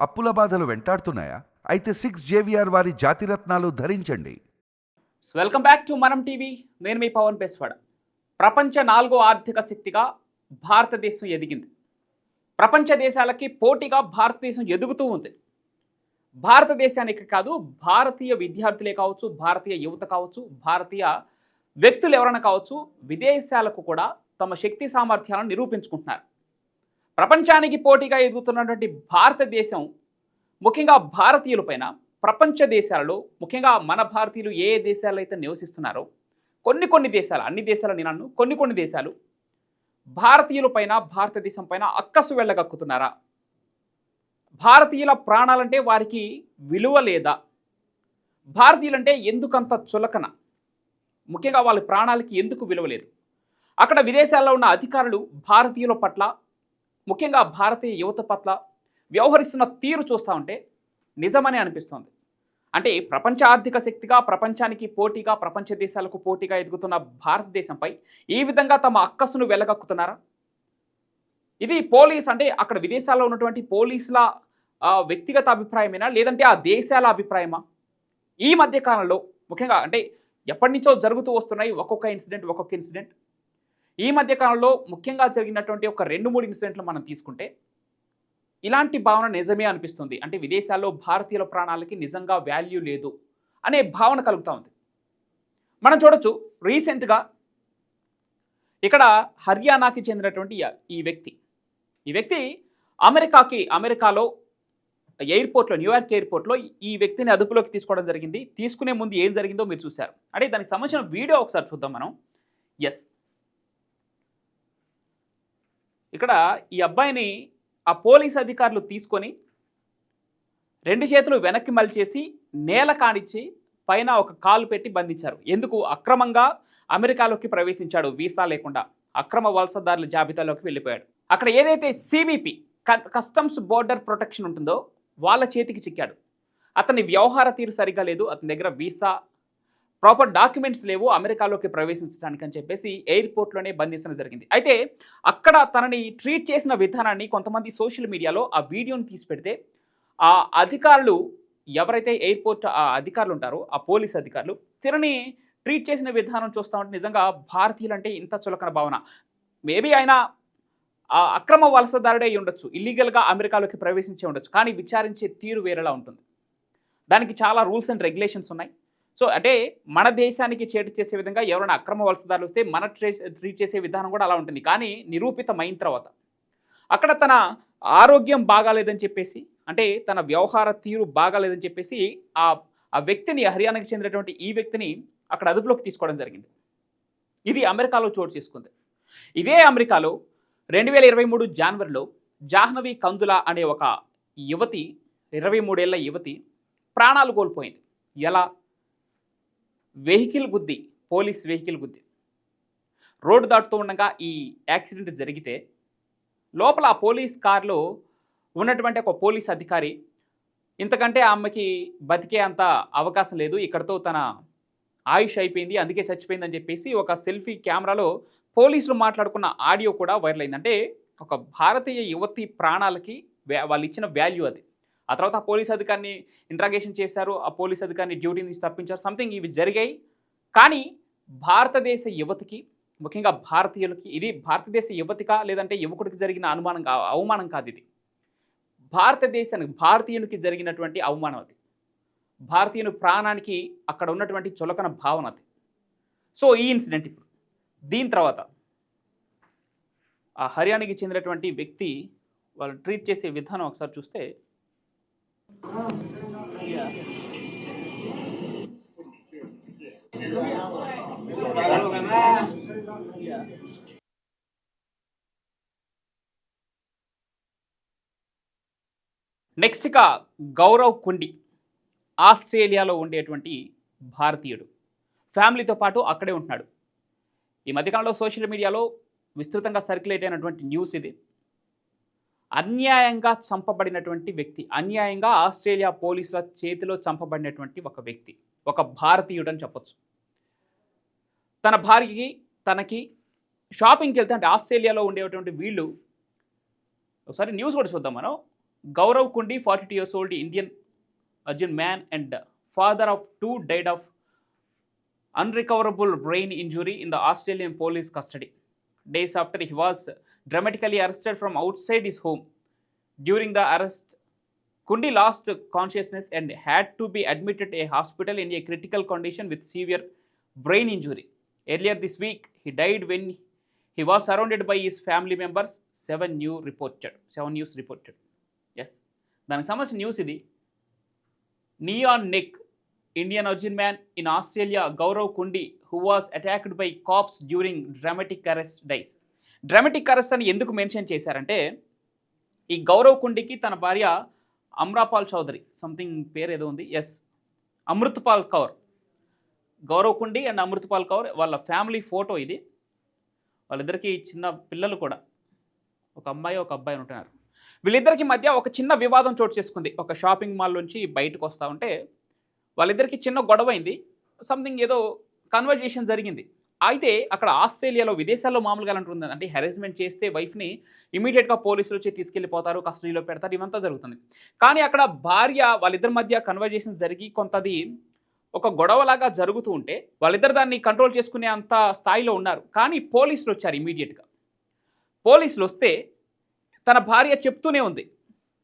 అప్పుల బాధలు వెంటాడుతున్నాయా? అయితే 6 JVR వారి జాతిరత్నాలు ధరించండి. వెల్కమ్ బ్యాక్ టు మనం టీవీ. నేను మీ పవన్ పేస్వాడ. ప్రపంచ 4వ ఆర్థిక శక్తిగా భారతదేశం ఎదిగింది. ప్రపంచ దేశాలకి పోటీగా భారతదేశం ఎదుగుతూ ఉంది. భారతదేశానికి కాదు, భారతీయ విద్యార్థులే కావచ్చు, భారతీయ యువత కావచ్చు, భారతీయ వ్యక్తులు ఎవరైనా కావచ్చు, విదేశాలకు కూడా తమ శక్తి సామర్థ్యాలను నిరూపించుకుంటున్నారు. ప్రపంచానికి పోటీగా ఎదుగుతున్నటువంటి భారతదేశం ముఖ్యంగా భారతీయులపైన ప్రపంచ దేశాలలో, ముఖ్యంగా మన భారతీయులు ఏ దేశాల్లో అయితే నివసిస్తున్నారో కొన్ని దేశాలు, అన్ని దేశాలు నేను అన్ను, కొన్ని దేశాలు భారతీయులపైన, భారతదేశం పైన అక్కసు వెళ్ళగక్కుతున్నారా? భారతీయుల ప్రాణాలంటే వారికి విలువ లేదా? భారతీయులంటే ఎందుకంత చులకన? ముఖ్యంగా వాళ్ళ ప్రాణాలకి ఎందుకు విలువ లేదు? అక్కడ విదేశాల్లో ఉన్న అధికారులు భారతీయుల పట్ల, ముఖ్యంగా భారతీయ యువత పట్ల వ్యవహరిస్తున్న తీరు చూస్తూ ఉంటే నిజమని అనిపిస్తోంది. అంటే ప్రపంచ ఆర్థిక శక్తిగా, ప్రపంచానికి పోటీగా, ప్రపంచ దేశాలకు పోటీగా ఎదుగుతున్న భారతదేశంపై ఈ విధంగా తమ అక్కసును వెలగక్కుతున్నారా? ఇది పోలీస్ అంటే అక్కడ విదేశాల్లో ఉన్నటువంటి పోలీసుల వ్యక్తిగత అభిప్రాయమేనా, లేదంటే ఆ దేశాల అభిప్రాయమా? ఈ మధ్య కాలంలో ముఖ్యంగా అంటే ఎప్పటి నుంచో జరుగుతూ వస్తున్నాయి ఒక్కొక్క ఇన్సిడెంట్. ఈ మధ్య కాలంలో ముఖ్యంగా జరిగినటువంటి ఒక 2-3 ఇన్సిడెంట్లు మనం తీసుకుంటే ఇలాంటి భావన నిజమే అనిపిస్తుంది. అంటే విదేశాల్లో భారతీయుల ప్రాణాలకి నిజంగా వాల్యూ లేదు అనే భావన కలుగుతూ ఉంది. మనం చూడొచ్చు, రీసెంట్గా ఇక్కడ హర్యానాకి చెందినటువంటి ఈ వ్యక్తి అమెరికాలో ఎయిర్పోర్ట్లో, న్యూయార్క్ ఎయిర్పోర్ట్లో ఈ వ్యక్తిని అదుపులోకి తీసుకోవడం జరిగింది. తీసుకునే ముందు ఏం జరిగిందో మీరు చూశారు. అంటే దానికి సంబంధించిన వీడియో ఒకసారి చూద్దాం మనం. ఎస్, ఇక్కడ ఈ అబ్బాయిని ఆ పోలీస్ అధికారులు తీసుకొని 2 చేతులు వెనక్కి మలిచేసి నేల కానిచ్చి పైన ఒక కాలు పెట్టి బంధించారు. ఎందుకు? అక్రమంగా అమెరికాలోకి ప్రవేశించాడు, వీసా లేకుండా అక్రమ వలసదారుల జాబితాలోకి వెళ్ళిపోయాడు. అక్కడ ఏదైతే CBP కస్టమ్స్ బోర్డర్ ప్రొటెక్షన్ ఉంటుందో వాళ్ళ చేతికి చిక్కాడు. అతని వ్యవహార తీరు సరిగ్గా లేదు, అతని దగ్గర వీసా ప్రాపర్ డాక్యుమెంట్స్ లేవు అమెరికాలోకి ప్రవేశించడానికి అని చెప్పేసి ఎయిర్పోర్ట్లోనే బంధించడం జరిగింది. అయితే అక్కడ తనని ట్రీట్ చేసిన విధానాన్ని కొంతమంది సోషల్ మీడియాలో ఆ వీడియోని తీసి పెడితే ఆ అధికారులు, ఎవరైతే ఎయిర్పోర్ట్ అధికారులు ఉంటారో ఆ పోలీస్ అధికారులు, తినని ట్రీట్ చేసిన విధానం చూస్తూ ఉంటే నిజంగా భారతీయులంటే ఇంత చులకన భావన. మేబీ ఆయన అక్రమ వలసదారుడే అయి ఉండొచ్చు, ఇల్లీగల్గా అమెరికాలోకి ప్రవేశించే ఉండొచ్చు, కానీ విచారించే తీరు వేరేలా ఉంటుంది. దానికి చాలా రూల్స్ అండ్ రెగ్యులేషన్స్ ఉన్నాయి. సో అంటే మన దేశానికి చేటు చేసే విధంగా ఎవరైనా అక్రమ వలసదారులు వస్తే మన ట్రీట్ చేసే విధానం కూడా అలా ఉంటుంది. కానీ నిరూపితమైన తర్వాత అక్కడ తన ఆరోగ్యం బాగాలేదని చెప్పేసి, అంటే తన వ్యవహార తీరు బాగాలేదని చెప్పేసి ఆ వ్యక్తిని, హర్యానాకి చెందినటువంటి ఈ వ్యక్తిని అక్కడ అదుపులోకి తీసుకోవడం జరిగింది. ఇది అమెరికాలో చోటు చేసుకుంది. ఇదే అమెరికాలో 2023 జనవరిలో జాహ్నవి కందులా అనే ఒక యువతి, 23 ఏళ్ల యువతి ప్రాణాలు కోల్పోయింది. ఎలా? పోలీస్ వెహికల్ గుద్ది రోడ్డు దాటుతూ ఉండగా ఈ యాక్సిడెంట్ జరిగితే లోపల ఆ పోలీస్ కార్లో ఉన్నటువంటి ఒక పోలీస్ అధికారి, ఇంతకంటే ఆమెకి బతికే అంత అవకాశం లేదు, ఇక్కడతో తన ఆయుష్ అయిపోయింది, అందుకే చచ్చిపోయిందని చెప్పేసి ఒక సెల్ఫీ కెమెరాలో పోలీసులు మాట్లాడుకున్న ఆడియో కూడా వైరల్ అయింది. అంటే ఒక భారతీయ యువతి ప్రాణాలకి వాళ్ళు ఇచ్చిన వాల్యూ అది. ఆ తర్వాత ఆ పోలీస్ అధికారిని ఇంట్రాగేషన్ చేశారు, ఆ పోలీస్ అధికారిని డ్యూటీ నుంచి తప్పించారు, సంథింగ్ ఇవి జరిగాయి. కానీ భారతదేశ యువతికి, ముఖ్యంగా భారతీయులకి, ఇది భారతదేశ యువతికా లేదంటే యువకుడికి జరిగిన అవమానం కాదు, ఇది భారతీయునికి జరిగినటువంటి అవమానం. అది భారతీయుని ప్రాణానికి అక్కడ ఉన్నటువంటి చులకన భావన అది. సో ఈ ఇన్సిడెంట్ ఇప్పుడు దీని తర్వాత ఆ హర్యానాకి చెందినటువంటి వ్యక్తి వాళ్ళు ట్రీట్ చేసే విధానం ఒకసారి చూస్తే, నెక్స్ట్ ఇక గౌరవ్ కుండి, ఆస్ట్రేలియాలో ఉండేటువంటి భారతీయుడు, ఫ్యామిలీతో పాటు అక్కడే ఉంటున్నాడు. ఈ మధ్యకాలంలో సోషల్ మీడియాలో విస్తృతంగా సర్క్యులేట్ అయినటువంటి న్యూస్ ఇది. అన్యాయంగా చంపబడినటువంటి వ్యక్తి, అన్యాయంగా ఆస్ట్రేలియా పోలీసుల చేతిలో చంపబడినటువంటి ఒక వ్యక్తి, ఒక భారతీయుడు అని చెప్పొచ్చు. తన భార్యకి తనకి షాపింగ్కి వెళ్తే, అంటే ఆస్ట్రేలియాలో ఉండేటువంటి వీళ్ళు, ఒకసారి న్యూస్ కూడా చూద్దాం మనం. Gaurav Kundi, 42 years old Indian Arjun man and father of two, died of unrecoverable brain injury in the Australian police custody. Days after he was dramatically arrested from outside his home. During the arrest, Kundi lost consciousness and had to be admitted to a hospital in a critical condition with severe brain injury. Earlier this week, he died when he was surrounded by his family members, 7 News reported. Yes. దానికి సంబంధించిన news ఇది. Neon neck Indian Arjun man in Australia, Gaurav Kundi, who was attacked by cops during dramatic arrest, dies. Dramatic arrest అని ఎందుకు mention చేశారంటే, ఈ గౌరవ్ కుండికి తన భార్య అమ్రాపాల్ Chowdary, something పేరు ఏదో ఉంది, అమృతపాల్ కౌర్, గౌరవ్ కుండి అండ్ అమృతపాల్ కౌర్ వాళ్ళ ఫ్యామిలీ ఫోటో ఇది. వాళ్ళిద్దరికీ చిన్న పిల్లలు కూడా, ఒక అమ్మాయి ఒక అబ్బాయి ఉంటున్నారు. వీళ్ళిద్దరికి మధ్య ఒక చిన్న వివాదం చోటు చేసుకుంది. ఒక షాపింగ్ మాల్ నుంచి బయటకు వస్తూ ఉంటే వాళ్ళిద్దరికి చిన్న గొడవ అయింది. సంథింగ్ ఏదో కన్వర్జేషన్ జరిగింది. అయితే అక్కడ ఆస్ట్రేలియాలో, విదేశాల్లో మామూలుగా ఉంటుంది అంటే హెరాస్మెంట్ చేస్తే వైఫ్ని ఇమీడియట్గా పోలీసులు వచ్చి తీసుకెళ్ళిపోతారు, కస్టడీలో పెడతారు, ఇవంతా జరుగుతుంది. కానీ అక్కడ భార్య వాళ్ళిద్దరి మధ్య కన్వర్జేషన్ జరిగి కొంతది ఒక గొడవలాగా జరుగుతూ ఉంటే వాళ్ళిద్దరు దాన్ని కంట్రోల్ చేసుకునే అంత స్థాయిలో ఉన్నారు. కానీ పోలీసులు వచ్చారు ఇమీడియట్గా. పోలీసులు వస్తే తన భార్య చెప్తూనే ఉంది,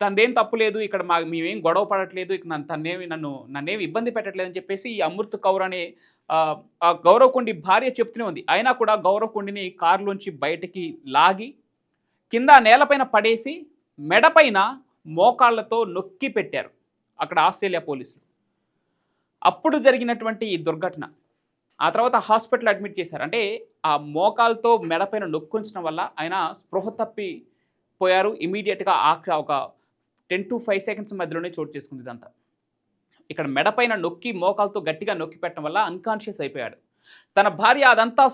తనదేం తప్పు లేదు, ఇక్కడ మేమేం గొడవ పడట్లేదు, ఇక్కడ నన్నేమి ఇబ్బంది పెట్టట్లేదు అని చెప్పేసి ఈ అమృత్ కౌర్ అనే గౌరవ్ కుండి భార్య చెప్తూనే ఉంది. అయినా కూడా గౌరవ్ కుండిని కారులోంచి బయటికి లాగి కింద నేలపైన పడేసి మెడపైన మోకాళ్లతో నొక్కి పెట్టారు అక్కడ ఆస్ట్రేలియా పోలీసులు. అప్పుడు జరిగినటువంటి ఈ దుర్ఘటన. ఆ తర్వాత హాస్పిటల్ అడ్మిట్ చేశారు. అంటే ఆ మోకాలతో మెడపైన నొక్కించడం వల్ల ఆయన స్పృహ తప్పిపోయారు. ఇమీడియట్గా ఒక 10 to 5 seconds మధ్యలోనే చోటు చేసుకుంది ఇదంతా. ఇక్కడ మెడపైన నొక్కి మోకాలతో గట్టిగా నొక్కి పెట్టడం వల్ల అన్కాన్షియస్ అయిపోయాడు. తన భార్య అదంతా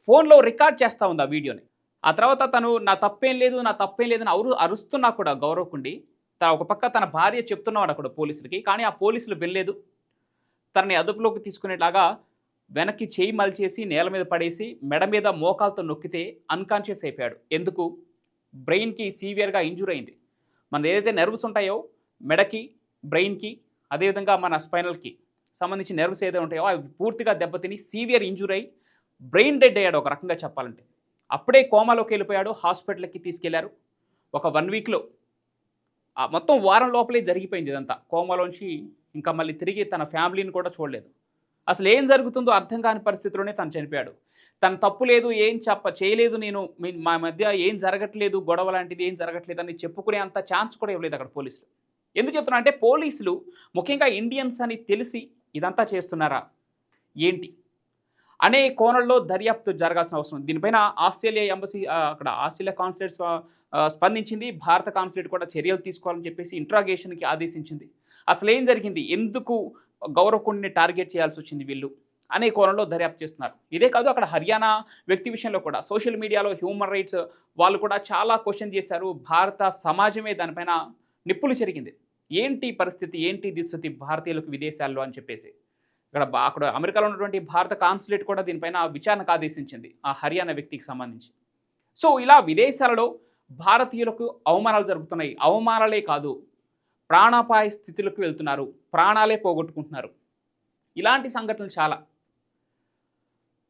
ఫోన్లో రికార్డ్ చేస్తూ ఉంది ఆ వీడియోని. ఆ తర్వాత తను నా తప్పేం లేదని అరుస్తున్నా కూడా గౌరవ్ కుండి ఒక పక్క తన భార్య చెప్తున్నాడు అక్కడ పోలీసులకి. కానీ ఆ పోలీసులు వెళ్ళలేదు. తనని అదుపులోకి తీసుకునేలాగా వెనక్కి చేయి మలిచేసి నేల మీద పడేసి మెడ మీద మోకాలతో నొక్కితే అన్కాన్షియస్ అయిపోయాడు. ఎందుకు? బ్రెయిన్కి సీవియర్గా ఇంజూర్ అయింది. మన ఏదైతే నెర్వ్స్ ఉంటాయో మెడకి, బ్రెయిన్కి, అదేవిధంగా మన స్పైనల్కి సంబంధించి నెర్వ్స్ ఏదైతే ఉంటాయో అవి పూర్తిగా దెబ్బతిని సీవియర్ ఇంజూర్ అయ్యి బ్రెయిన్ డెడ్ అయ్యాడు ఒక రకంగా చెప్పాలంటే. అప్పుడే కోమాలోకి వెళ్ళిపోయాడు. హాస్పిటల్కి తీసుకెళ్లారు. ఒక 1 weekలో మొత్తం వారం లోపలే జరిగిపోయింది ఇదంతా. కోమాలోంచి ఇంకా మళ్ళీ తిరిగి తన ఫ్యామిలీని కూడా చూడలేదు. అసలు ఏం జరుగుతుందో అర్థం కాని పరిస్థితిలోనే తను చనిపోయాడు. తన తప్పు లేదు, ఏం చేయలేదు, మా మధ్య ఏం జరగట్లేదు, గొడవ లాంటిది ఏం జరగట్లేదు అని చెప్పుకునే అంత ఛాన్స్ కూడా ఇవ్వలేదు అక్కడ పోలీసులు. ఎందుకు చెప్తున్నా అంటే పోలీసులు ముఖ్యంగా ఇండియన్స్ అని తెలిసి ఇదంతా చేస్తున్నారా ఏంటి అనే కోణంలో దర్యాప్తు జరగాల్సిన అవసరం. దీనిపైన ఆస్ట్రేలియా ఎంబసీ, అక్కడ ఆస్ట్రేలియా కాన్సులేట్ స్పందించింది. భారత కాన్సులేట్ కూడా చర్యలు తీసుకోవాలని చెప్పేసి ఇంట్రాగేషన్కి ఆదేశించింది. అసలు ఏం జరిగింది, ఎందుకు గౌరవ్ కుండిని టార్గెట్ చేయాల్సి వచ్చింది వీళ్ళు అనే కోణంలో దర్యాప్తు చేస్తున్నారు. ఇదే కాదు, అక్కడ హర్యానా వ్యక్తి విషయంలో కూడా సోషల్ మీడియాలో హ్యూమన్ రైట్స్ వాళ్ళు కూడా చాలా క్వశ్చన్ చేశారు. భారత సమాజమే దానిపైన నిప్పులు చెరిగింది. ఏంటి పరిస్థితి, ఏంటి దుస్థితి భారతీయులకు విదేశాల్లో అని చెప్పేసి అక్కడ అమెరికాలో ఉన్నటువంటి భారత కాన్సులేట్ కూడా దీనిపైన విచారణకు ఆదేశించింది ఆ హర్యానా వ్యక్తికి సంబంధించి. సో ఇలా విదేశాలలో భారతీయులకు అవమానాలు జరుగుతున్నాయి. అవమానాలే కాదు, ప్రాణాపాయ స్థితులకు వెళ్తున్నారు, ప్రాణాలే పోగొట్టుకుంటున్నారు. ఇలాంటి సంఘటనలు చాలా.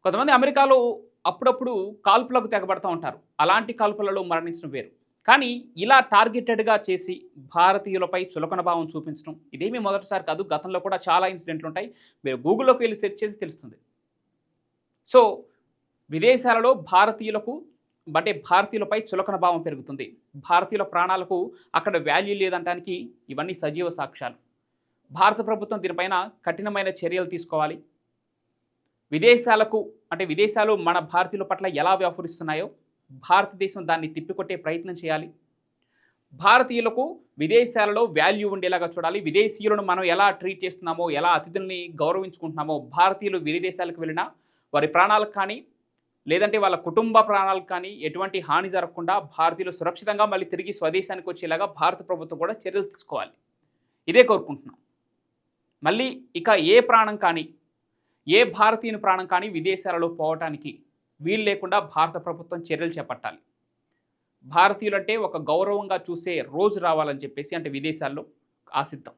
కొంతమంది అమెరికాలో అప్పుడప్పుడు కాల్పులకు తెగబడుతూ ఉంటారు. అలాంటి కాల్పులలో మరణించడం వేరు. కానీ ఇలా టార్గెటెడ్గా చేసి భారతీయులపై చులకన భావం చూపించడం ఇదేమీ మొదటిసారి కాదు. గతంలో కూడా చాలా ఇన్సిడెంట్లు ఉంటాయి. మీరు గూగుల్లోకి వెళ్ళి సెర్చ్ చేసి తెలుస్తుంది. సో విదేశాలలో భారతీయులపై చులకన భావం పెరుగుతుంది. భారతీయుల ప్రాణాలకు అక్కడ వాల్యూ లేదంటానికి ఇవన్నీ సజీవ సాక్ష్యాలు. భారత ప్రభుత్వం దీనిపైన కఠినమైన చర్యలు తీసుకోవాలి. విదేశాలు మన భారతీయుల పట్ల ఎలా వ్యవహరిస్తున్నాయో భారతదేశం దాన్ని తిప్పికొట్టే ప్రయత్నం చేయాలి. భారతీయులకు విదేశాలలో వాల్యూ ఉండేలాగా చూడాలి. విదేశీయులను మనం ఎలా ట్రీట్ చేస్తున్నామో, ఎలా అతిథుల్ని గౌరవించుకుంటున్నామో, భారతీయులు విదేశాలకు వెళ్ళినా వారి ప్రాణాలకు కానీ లేదంటే వాళ్ళ కుటుంబ ప్రాణాలకు కానీ ఎటువంటి హాని జరగకుండా భారతీయులు సురక్షితంగా మళ్ళీ తిరిగి స్వదేశానికి వచ్చేలాగా భారత ప్రభుత్వం కూడా చర్యలు తీసుకోవాలి. ఇదే కోరుకుంటున్నాం. మళ్ళీ ఇక ఏ భారతీయుని ప్రాణం కానీ విదేశాలలో పోవటానికి వీలు లేకుండా భారత ప్రభుత్వం చర్యలు చేపట్టాలి. భారతీయులంటే ఒక గౌరవంగా చూసే రోజు రావాలని చెప్పేసి అంటే విదేశాల్లో ఆశిద్దాం.